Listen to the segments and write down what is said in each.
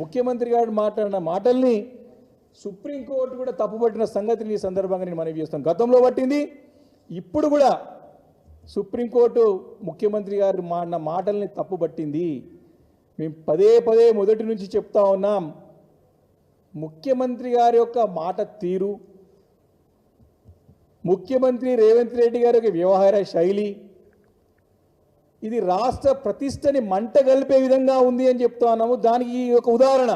ముఖ్యమంత్రి గారు మాట్లాడిన మాటల్ని సుప్రీంకోర్టు కూడా తప్పుపట్టిన సంగతిని ఈ సందర్భంగా నేను మనవి చేస్తాను. గతంలో పట్టింది, ఇప్పుడు కూడా సుప్రీంకోర్టు ముఖ్యమంత్రి గారు మాడిన మాటల్ని తప్పుపట్టింది. మేము పదే పదే మొదటి నుంచి చెప్తా ఉన్నాం, ముఖ్యమంత్రి గారి యొక్క మాట తీరు, ముఖ్యమంత్రి రేవంత్ రెడ్డి గారి యొక్క వ్యవహార శైలి ఇది రాష్ట్ర ప్రతిష్టని మంటగలిపే విధంగా ఉంది అని చెప్తా ఉన్నాము. దానికి ఒక ఉదాహరణ,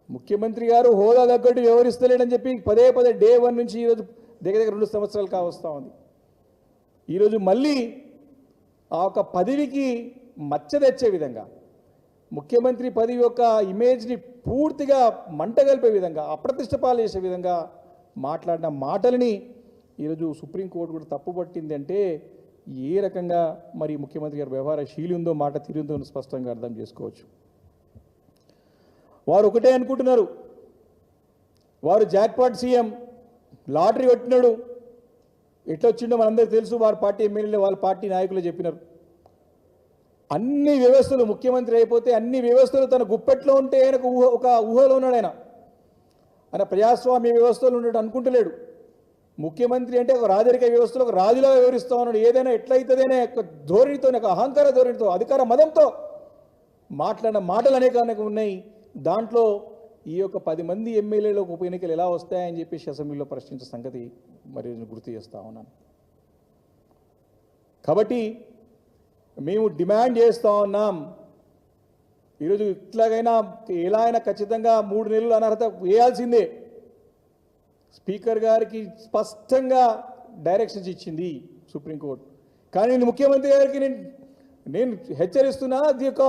ముఖ్యమంత్రి గారు హోదా తగ్గట్టు వ్యవహరిస్తలేడని చెప్పి పదే పదే డే 1 నుంచి ఈరోజు దగ్గర 2 సంవత్సరాలు కావస్తూ ఉంది. ఈరోజు మళ్ళీ ఆ ఒక పదవికి మచ్చ తెచ్చే విధంగా, ముఖ్యమంత్రి పదవి యొక్క ఇమేజ్ని పూర్తిగా మంటగలిపే విధంగా, అప్రతిష్ట పాలు చేసే విధంగా మాట్లాడిన మాటలని ఈరోజు సుప్రీంకోర్టు కూడా తప్పుపట్టింది. అంటే ఏ రకంగా మరి ముఖ్యమంత్రి గారి వ్యవహార శైలి ఉందో, మాట తీరుందో స్పష్టంగా అర్థం చేసుకోవచ్చు. వారు ఒకటే అనుకుంటున్నారు, వారు జాక్పాట్ సీఎం, లాటరీ కొట్టినాడు, ఎట్లా వచ్చిండో మనందరికీ తెలుసు. వారి పార్టీ ఎమ్మెల్యేలు, వాళ్ళ పార్టీ నాయకులు చెప్పినారు. అన్ని వ్యవస్థలు, ముఖ్యమంత్రి అయిపోతే అన్ని వ్యవస్థలు తన గుప్పెట్లో ఉంటే ఆయనకు ఒక ఊహలో ఉన్నాడు. ఆయన ప్రజాస్వామ్య వ్యవస్థలు ఉన్నట్టు అనుకుంటలేడు. ముఖ్యమంత్రి అంటే ఒక రాజరిక వ్యవస్థలో ఒక రాజులా వ్యవహరిస్తూ ఉన్నాడు. ఏదైనా ఎట్లయితుందనే ఒక ధోరణితో, ఒక అహంకార ధోరణితో, అధికార మదంతో మాట్లాడిన మాటలు అనేక ఉన్నాయి. దాంట్లో ఈ యొక్క 10 మంది ఎమ్మెల్యేలకు ఉప ఎన్నికలు ఎలా వస్తాయని చెప్పేసి అసెంబ్లీలో ప్రశ్నించే సంగతి మరి గుర్తు చేస్తూ ఉన్నాను. కాబట్టి మేము డిమాండ్ చేస్తూ ఉన్నాం, ఈరోజు ఇట్లాగైనా ఎలా అయినా ఖచ్చితంగా 3 నెలలు అనర్హత వేయాల్సిందే. స్పీకర్ గారికి స్పష్టంగా డైరెక్షన్స్ ఇచ్చింది సుప్రీంకోర్టు. కానీ ముఖ్యమంత్రి గారికి నేను హెచ్చరిస్తున్నా, అది ఒక